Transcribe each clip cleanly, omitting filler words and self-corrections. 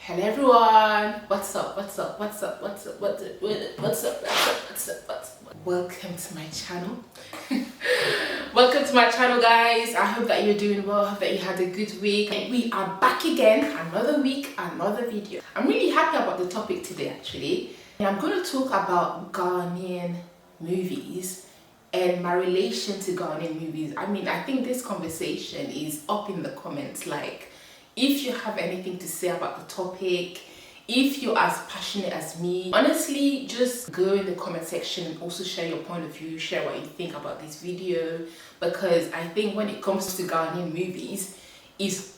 Hello everyone, what's up, what's up, what's up, what's up, what's up, what's up, what's up, what's up, what's up. Welcome to my channel. Welcome to my channel, guys. I hope that you're doing well. I hope that you had a good week. And we are back again, another week, another video. I'm really happy about the topic today actually. And I'm going to talk about Ghanaian movies and my relation to Ghanaian movies. I think this conversation is up in the comments. Like, if you have anything to say about the topic, if you're as passionate as me, honestly, just go in the comment section and also share your point of view, share what you think about this video, because I think when it comes to Ghanaian movies, is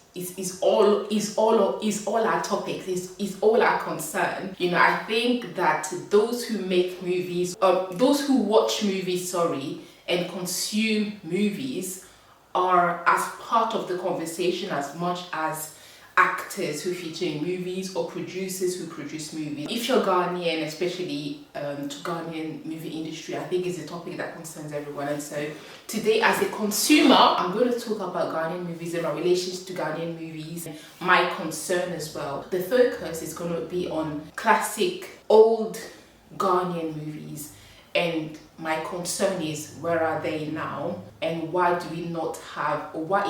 all our topics, is all our concern. You know, I think that those who make movies, those who watch movies, and consume movies are as part of the conversation as much as actors who feature in movies or producers who produce movies. If you're Ghanaian, especially to Ghanaian movie industry, I think it's a topic that concerns everyone. And so today, as a consumer, I'm going to talk about Ghanaian movies and my relations to Ghanaian movies, my concern as well. The focus is going to be on classic old Ghanaian movies, and my concern is, where are they now, and why do we not have, or why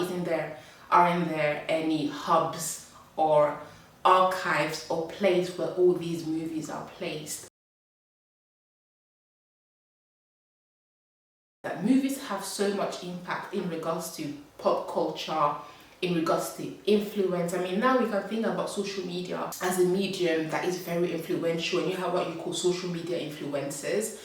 aren't there any hubs or archives or place where all these movies are placed? That movies have so much impact in regards to pop culture, in regards to influence. Now we can think about social media as a medium that is very influential, and you have what you call social media influencers.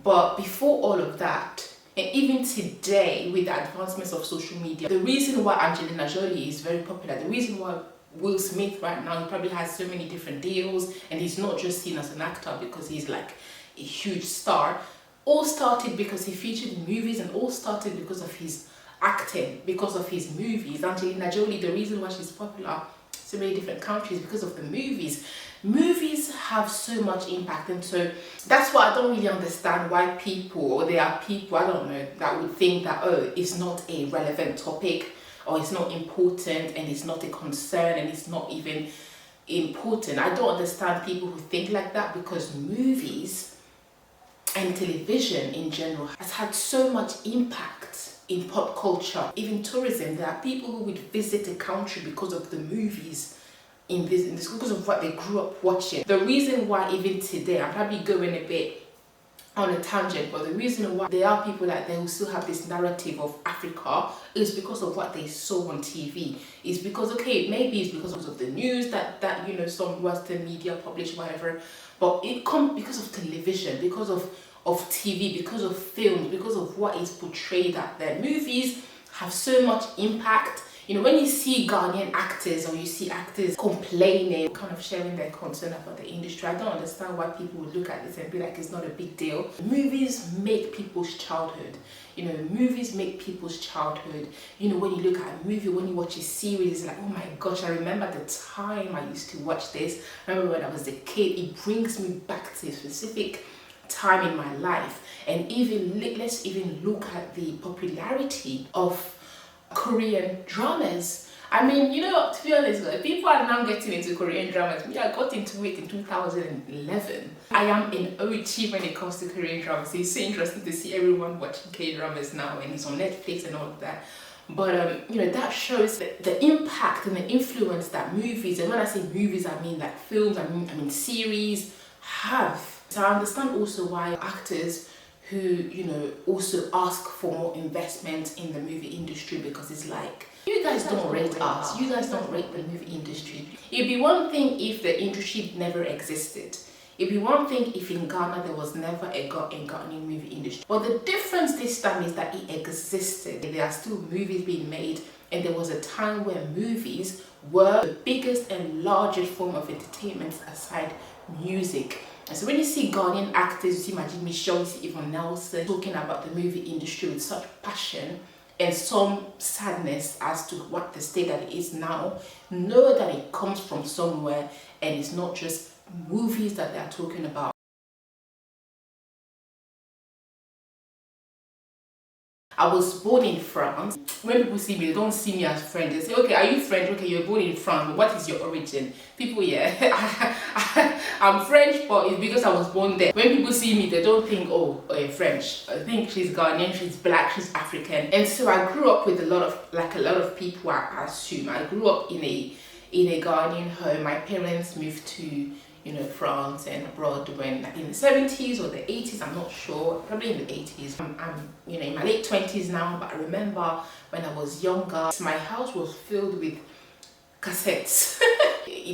But before all of that, and even today with the advancements of social media, the reason why Angelina Jolie is very popular, the reason why Will Smith right now, he probably has so many different deals, and he's not just seen as an actor because he's like a huge star, all started because he featured in movies, and all started because of his acting, because of his movies. Angelina Jolie, the reason why she's popular in so many different countries, because of the movies. Movies have so much impact, and so that's why I don't really understand why people, or there are people, I don't know, that would think that, oh, it's not a relevant topic, or it's not important, and it's not a concern, and it's not even important. I don't understand people who think like that, because movies and television in general has had so much impact in pop culture, even tourism. There are people who would visit a country because of the movies in this because of what they grew up watching. The reason why even today, I'm probably going a bit on a tangent, but the reason why there are people that they will still have this narrative of Africa is because of what they saw on TV. It's because, okay, maybe it's because of the news that you know, some Western media publish, whatever, but it comes because of television, because of TV, because of films, because of what is portrayed out there. Movies have so much impact. You know, when you see Ghanaian actors, or you see actors complaining, kind of sharing their concern about the industry, I don't understand why people would look at this and be like, it's not a big deal. Movies make people's childhood. You know, movies make people's childhood. You know, when you look at a movie, when you watch a series, it's like, oh my gosh, I remember the time I used to watch this. I remember when I was a kid. It brings me back to a specific time in my life. And even let's even look at the popularity of Korean dramas. You know, to be honest, people are now getting into Korean dramas. Me, I got into it in 2011. I am an OG when it comes to Korean dramas. It's so interesting to see everyone watching K-dramas now, and it's on Netflix and all of that. But you know, that shows the impact and the influence that movies, and when I say movies, I mean like films, I mean series, have. So I understand also why actors who, you know, also ask for more investment in the movie industry, because it's like, you guys don't rate us, you guys don't rate the movie industry. It'd be one thing if the industry never existed. It'd be one thing if in Ghana there was never a Ghanaian movie industry. But the difference this time is that it existed. There are still movies being made, and there was a time where movies were the biggest and largest form of entertainment aside music. And so when you see Ghanaian actors, you see Majid Michel, you see Yvonne Nelson talking about the movie industry with such passion and some sadness as to what the state that it is now, know that it comes from somewhere, and it's not just movies that they're talking about. I was born in France. When people see me, they don't see me as French. They say, okay, are you French? Okay, you're born in France, but what is your origin? People, yeah, I'm French, but it's because I was born there. When people see me, they don't think, oh, French. I think she's Ghanaian, she's black, she's African. And so I grew up with a lot of people, I assume. I grew up in a Ghanaian home. My parents moved to France and abroad when in the 70s or the 80s, I'm not sure, probably in the 80s. I'm in my late 20s now, but I remember when I was younger, my house was filled with cassettes.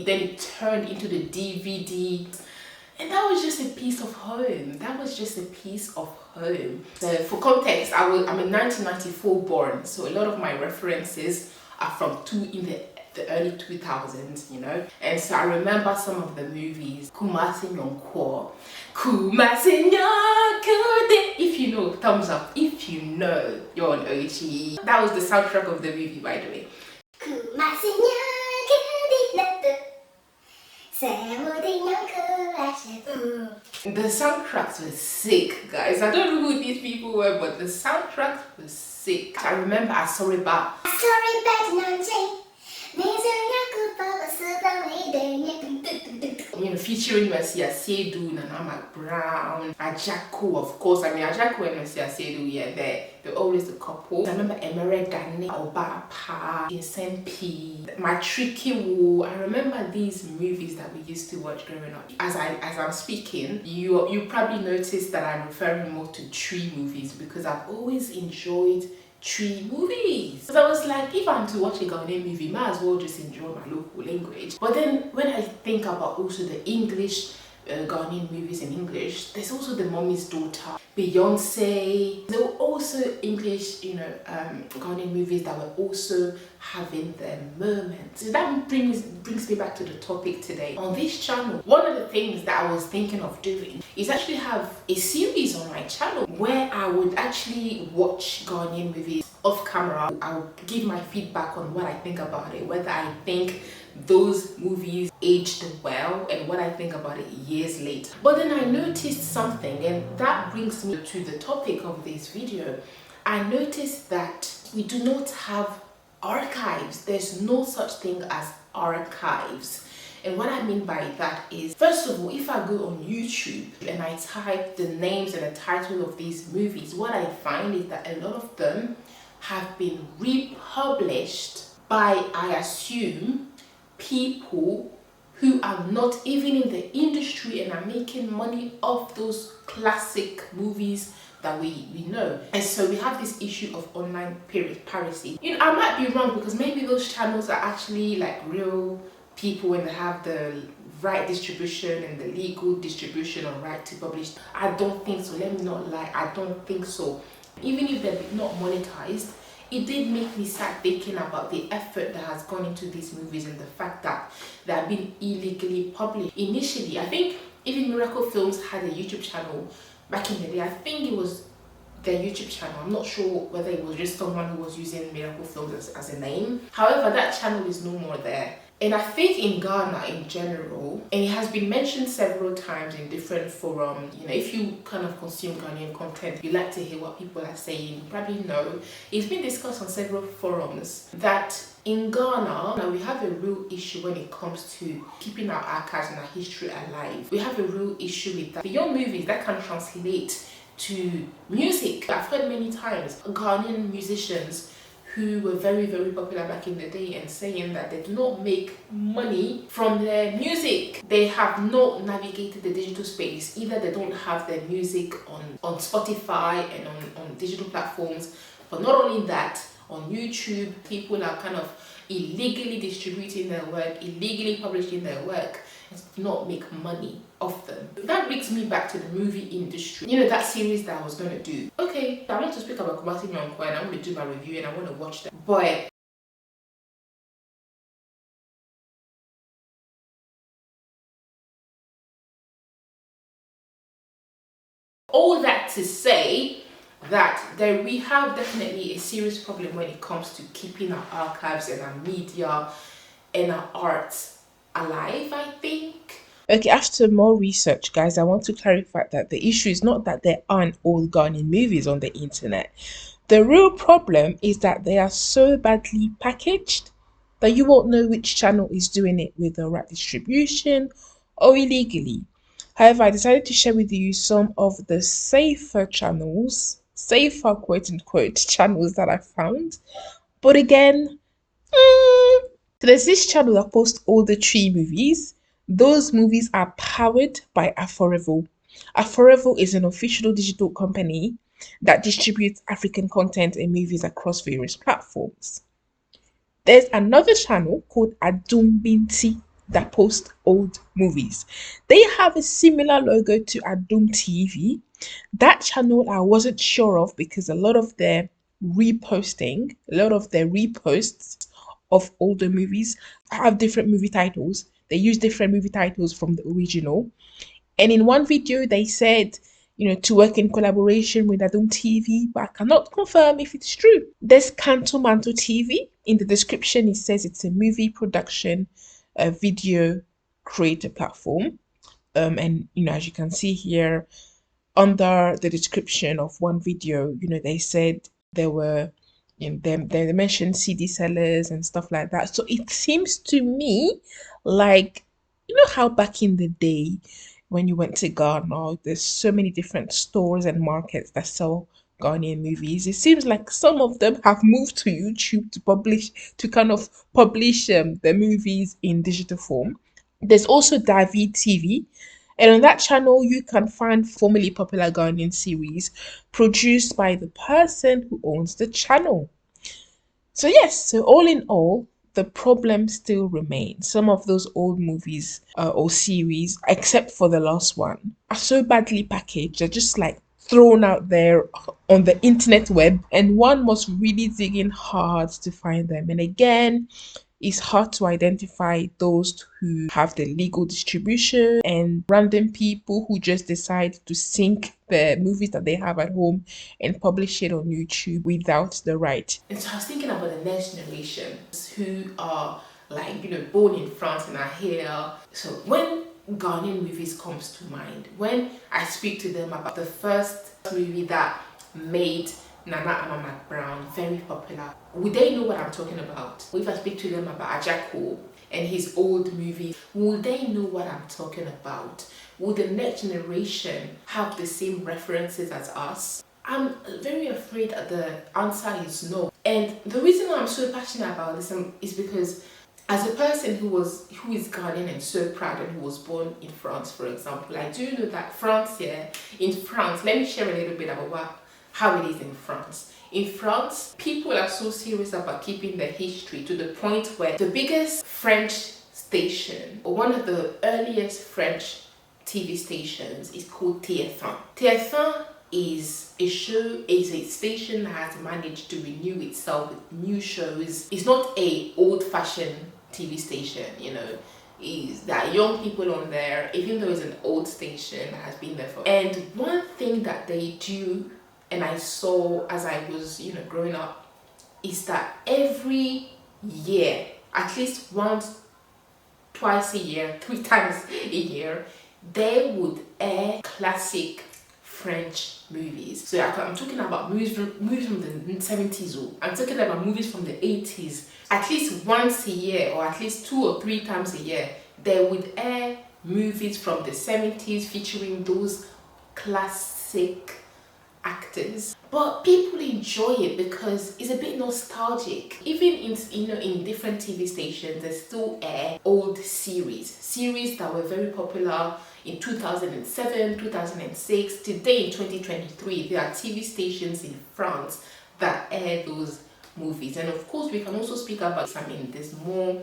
Then it turned into the DVD, and that was just a piece of home. So for context, I'm a 1994 born, so a lot of my references are from the early 2000s, and so I remember some of the movies. Kumasi, nyonko, Kumasi, nyonko. If you know, thumbs up. If you know, you're an OG. That was the soundtrack of the movie, by the way. Kumasi, the soundtracks were sick, guys. I don't know who these people were, but the soundtracks were sick. I remember Asoreba. Featuring Mercy Asedu, Nana Brown, Ajako, of course. I mean, Ajako and Mercy Asedu, yeah, they're always the couple. I remember Emere Dane, Obapa, Vincent P, Matriki Wu. I remember these movies that we used to watch growing up. As I'm speaking, you probably noticed that I'm referring more to tree movies because I've always enjoyed tree movies. So I was like, if I'm to watch a Ghanaian movie, might as well just enjoy my local language. But then when I think about also the English Ghanaian movies in English, there's also The Mommy's Daughter, Beyonce. There were also English, Ghanaian movies that were also having their moments. So that brings me back to the topic today. On this channel, one of the things that I was thinking of doing is actually have a series on my channel where I would actually watch Ghanaian movies off camera. I would give my feedback on what I think about it, whether I think those movies aged well and what I think about it years later. But then I noticed something, and that brings me to the topic of this video. I noticed that we do not have archives. There's no such thing as archives. And what I mean by that is, first of all, if I go on YouTube and I type the names and the title of these movies, what I find is that a lot of them have been republished by, I assume, people who are not even in the industry and are making money off those classic movies that we know. And so we have this issue of online piracy. I might be wrong, because maybe those channels are actually like real people and they have the right distribution and the legal distribution or right to publish. I don't think so. Let me not lie, I don't think so. Even if they're not monetized, it did make me start thinking about the effort that has gone into these movies and the fact that they have been illegally published. Initially, I think even Miracle Films had a YouTube channel back in the day. I think it was their YouTube channel. I'm not sure whether it was just someone who was using Miracle Films as a name. However, that channel is no more there. And I think in Ghana in general, and it has been mentioned several times in different forums, if you kind of consume Ghanaian content, you like to hear what people are saying, you probably know. It's been discussed on several forums that in Ghana, we have a real issue when it comes to keeping our archives and our history alive. We have a real issue with that. Beyond movies, that can translate to music. I've heard many times Ghanaian musicians who were very, very popular back in the day and saying that they do not make money from their music. They have not navigated the digital space. Either they don't have their music on Spotify and on digital platforms, but not only that, on YouTube, people are kind of illegally distributing their work, illegally publishing their work, and do not make money off them. That brings me back to the movie industry. That series that I was going to do. Okay, I want to speak about Kumasi nyonko and I want to do my review and I want to watch them. But all that to say that we have definitely a serious problem when it comes to keeping our archives and our media and our arts alive, I think. Okay, after more research, guys, I want to clarify that the issue is not that there aren't old Ghanaian movies on the internet. The real problem is that they are so badly packaged that you won't know which channel is doing it with the right distribution or illegally. However, I decided to share with you some of the safer channels, safer quote unquote channels that I found. But again, so there's this channel that posts all the tree movies. Those movies are powered by Aforeville. Aforeville is an official digital company that distributes African content and movies across various platforms. There's another channel called Adumbinti that posts old movies. They have a similar logo to Adum TV. That channel I wasn't sure of because a lot of their reposts of older movies have different movie titles. They use different movie titles from the original. And in one video, they said, to work in collaboration with Adum TV, but I cannot confirm if it's true. There's Canto Manto TV. In the description, it says it's a movie production, a video creator platform. And as you can see here, under the description of one video, they said there were, they mentioned CD sellers and stuff like that. So it seems to me like, how back in the day when you went to Ghana, there's so many different stores and markets that sell Ghanaian movies. It seems like some of them have moved to YouTube to kind of publish the movies in digital form. There's also David TV, and on that channel, you can find formerly popular Ghanaian series produced by the person who owns the channel. So, yes, so all in all, the problem still remains. Some of those old movies or series, except for the last one, are so badly packaged. They're just like thrown out there on the internet web, and one must really dig in hard to find them. And again, it's hard to identify those who have the legal distribution and random people who just decide to sync the movies that they have at home and publish it on YouTube without the right. And so I was thinking about the next generation who are like, born in France and are here. So when Ghanaian movies comes to mind, when I speak to them about the first movie that made Nana Ama Brown very popular, would they know what I'm talking about? If I speak to them about Ajako and his old movies, will they know what I'm talking about? Will the next generation have the same references as us? I'm very afraid that the answer is no. And the reason why I'm so passionate about this is because as a person who is Ghanaian and so proud and who was born in France, for example, I do know that in France, let me share a little bit about how it is in France. In France, people are so serious about keeping their history to the point where the biggest French station, or one of the earliest French TV stations, is called TF1. TF1 is a station that has managed to renew itself with new shows. It's not a old-fashioned TV station, there are young people on there, even though it's an old station that has been there for. And one thing that they do, and I saw as I was, growing up, is that every year, at least once, twice a year, 3 times a year, they would air classic French movies. So I'm talking about movies from the 70s. I'm talking about movies from the 80s. At least once a year, or at least 2 or 3 times a year, they would air movies from the 70s featuring those classic actors. But people enjoy it because it's a bit nostalgic. Even in different TV stations, they still air old series that were very popular in 2007, 2006. Today in 2023, there are TV stations in France that air those movies. And of course, we can also speak about, there's more,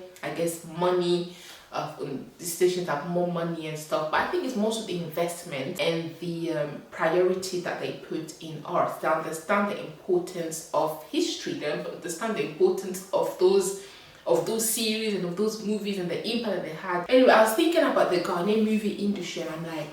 money. The stations have more money and stuff, but I think it's most of the investment and the priority that they put in art. They understand the importance of history. They understand the importance of those series and of those movies and the impact that they had. Anyway, I was thinking about the Ghanaian movie industry, and I'm like,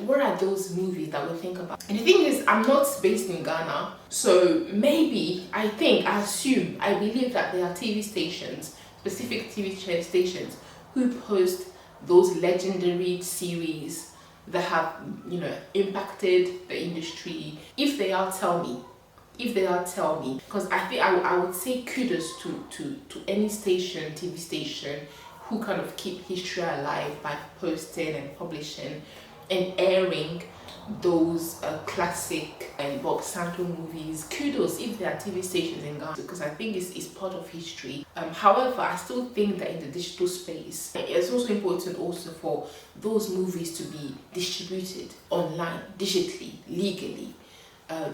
where are those movies that we think about? And the thing is, I'm not based in Ghana, so maybe I believe that there are TV stations, specific TV stations, who post those legendary series that have impacted the industry. If they are, tell me. If they are, tell me, because I think I would say kudos to any station, TV station, who kind of keep history alive by posting and publishing and airing those classic and Bob Santo movies. Kudos if there are TV stations in Ghana, because I think it's part of history. However, I still think that in the digital space, it's also important also for those movies to be distributed online, digitally, legally.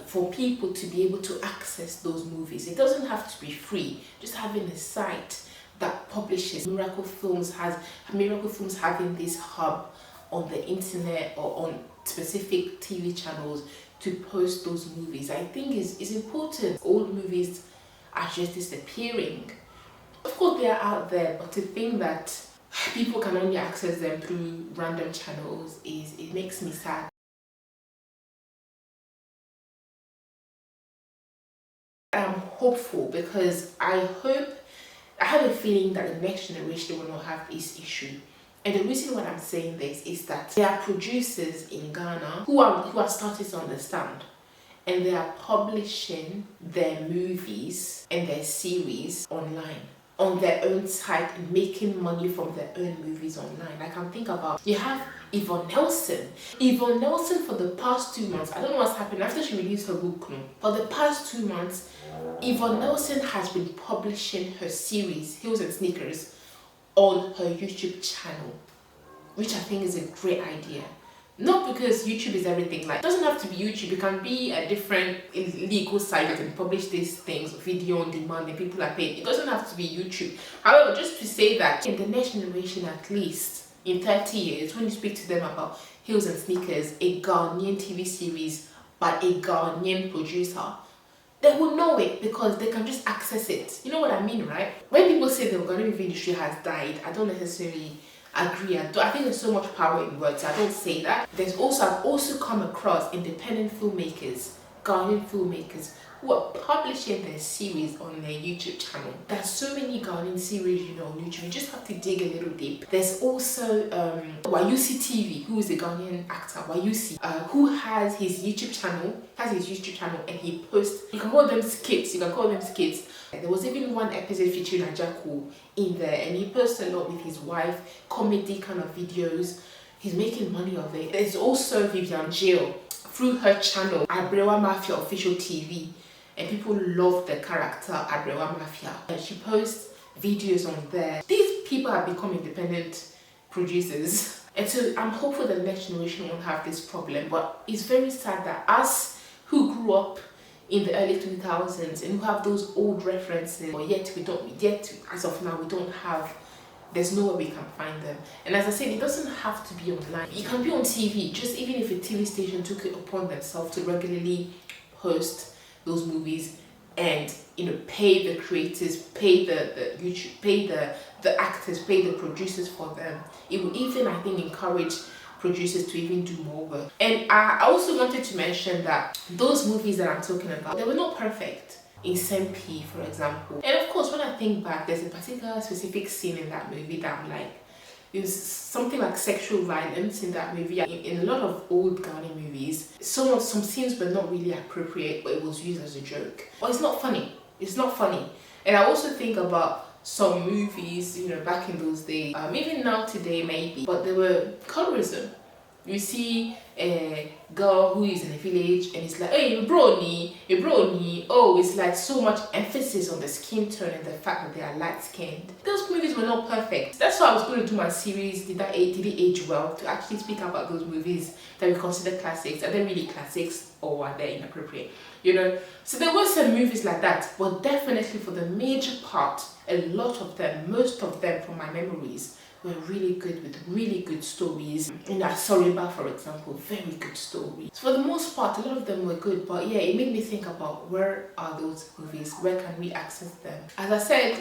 For people to be able to access those movies. It doesn't have to be free. Just having a site that publishes Miracle Films having this hub on the internet or on specific TV channels to post those movies, I think is important. Old movies are just disappearing. Of course they are out there, but to think that people can only access them through random channels it makes me sad. I'm hopeful because I have a feeling that the next generation will not have this issue. And the reason why I'm saying this is that there are producers in Ghana who are starting to understand, and they are publishing their movies and their series online on their own site and making money from their own movies online. I can think about, you have Yvonne Nelson. Yvonne Nelson for the past 2 months, I don't know what's happened after she released her book, no. For the past 2 months, Yvonne Nelson has been publishing her series, Heels and Sneakers, on her YouTube channel, which I think is a great idea. Not because YouTube is everything, like, it doesn't have to be YouTube, it can be a different legal site that can publish these things, video on demand, and people are paid. It doesn't have to be YouTube. However, just to say that in the next generation, at least in 30 years, when you speak to them about Heels and Sneakers, a Ghanaian TV series by a Ghanaian producer, they will know it because they can just access it. You know what I mean, right? When people say the Ghanaian movie industry has died, I don't necessarily agree. I think there's so much power in words. I don't say that. I've also come across independent filmmakers, Ghanaian filmmakers, who are publishing their series on their YouTube channel. There's so many Ghanaian series, on YouTube. You just have to dig a little deep. There's also Wayusi TV, who is a Ghanaian actor, Wayusi, who has his YouTube channel, and he posts, you can call them skits, There was even one episode featuring Ajaku in there, and he posts a lot with his wife, comedy kind of videos. He's making money of it. There's also Vivian Jill, through her channel, Abrewa Mafia Official TV, and people love the character Abrewa Mafia. And she posts videos on there. These people have become independent producers. And so I'm hopeful the next generation won't have this problem. But it's very sad that us who grew up in the early 2000s and who have those old references, but yet as of now, we don't have, there's nowhere we can find them. And as I said, it doesn't have to be online. It can be on TV, just even if a TV station took it upon themselves to regularly post those movies and pay the creators, pay the YouTube, pay the actors, pay the producers for them. It would even, I think, encourage producers to even do more work. And I also wanted to mention that those movies that I'm talking about, they were not perfect. In Sempi, for example. And of course, when I think back, there's a particular specific scene in that movie that I'm like, there's something like sexual violence in that movie. In a lot of old Ghanaian movies, some scenes were not really appropriate, but it was used as a joke. But it's not funny. It's not funny. And I also think about some movies, back in those days, even now today maybe, but there were colorism. You see a girl who is in a village and it's like, hey, you brony. Oh, it's like so much emphasis on the skin tone and the fact that they are light skinned. Those movies were not perfect. That's why I was going to do my series, Did it age well? To actually speak about those movies that we consider classics. Are they really classics or are they inappropriate? So there were some movies like that, but definitely for the major part, a lot of them, most of them from my memories, were really good with really good stories. In Asoreba, for example, very good stories. So for the most part, a lot of them were good, but yeah, it made me think about where are those movies? Where can we access them? As I said,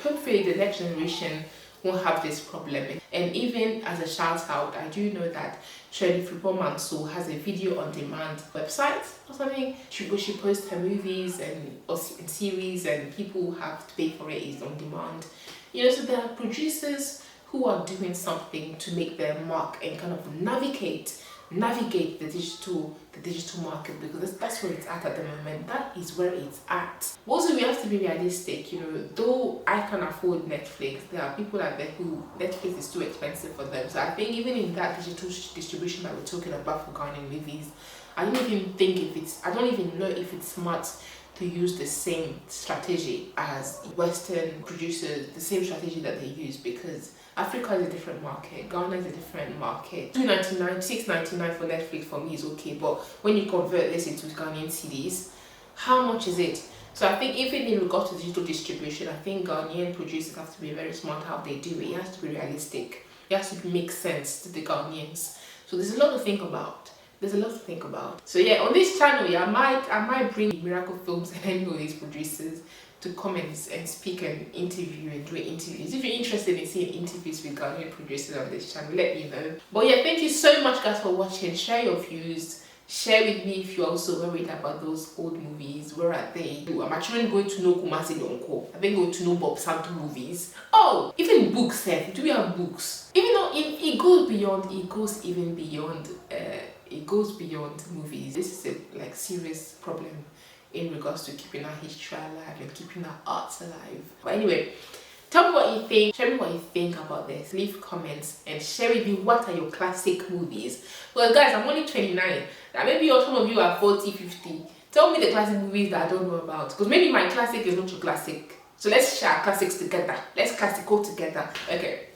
hopefully the next generation won't have this problem. And even as a shout out, I do know that Shirley Fripo Manso has a video on demand website or something. She posts her movies and series, and people have to pay for it. It's on demand. So there are producers who are doing something to make their mark and kind of navigate navigate the digital market, because that's where it's at the moment. That is where it's at. Also, we have to be realistic. Though I can afford Netflix, there are people out there who Netflix is too expensive for them. So I think even in that digital distribution that we're talking about for Ghanaian movies, I don't even know if it's smart to use the same strategy as Western producers, the same strategy that they use, because Africa is a different market, Ghana is a different market. $2.99, $6.99 for Netflix for me is okay, but when you convert this into Ghanaian cedis, how much is it? So I think even in regard to digital distribution, I think Ghanaian producers have to be very smart how they do it. It has to be realistic. It has to make sense to the Ghanaians. So there's a lot to think about. So yeah, on this channel, yeah, I might bring Miracle Films and any of these producers to come and speak and interview and do interviews. If you're interested in seeing interviews with Ghanaian producers on this channel, let me know. But yeah, thank you so much guys for watching. Share your views. Share with me if you're also worried about those old movies. Where are they? I'm actually going to know Kumasi nyonko. I've been going to know Bob Santo movies. Oh, even books. Do we have books? Even though it goes beyond, it goes even beyond. It goes beyond movies. This is a serious problem in regards to keeping our history alive and keeping our arts alive. But anyway, tell me what you think. Share me what you think about this. Leave comments and share with me what are your classic movies. Well guys, I'm only 29. Maybe some of you are 40, 50. Tell me the classic movies that I don't know about, because maybe my classic is not your classic. So let's share classics together. Let's classical together. Okay.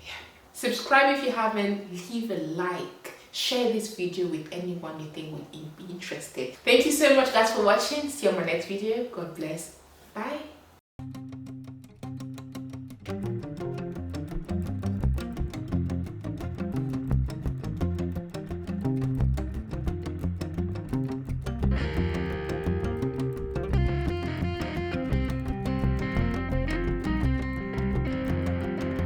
Yeah. Subscribe if you haven't. Leave a like. Share this video with anyone you think would be interested. Thank you so much guys for watching. See you on my next video. God bless. Bye.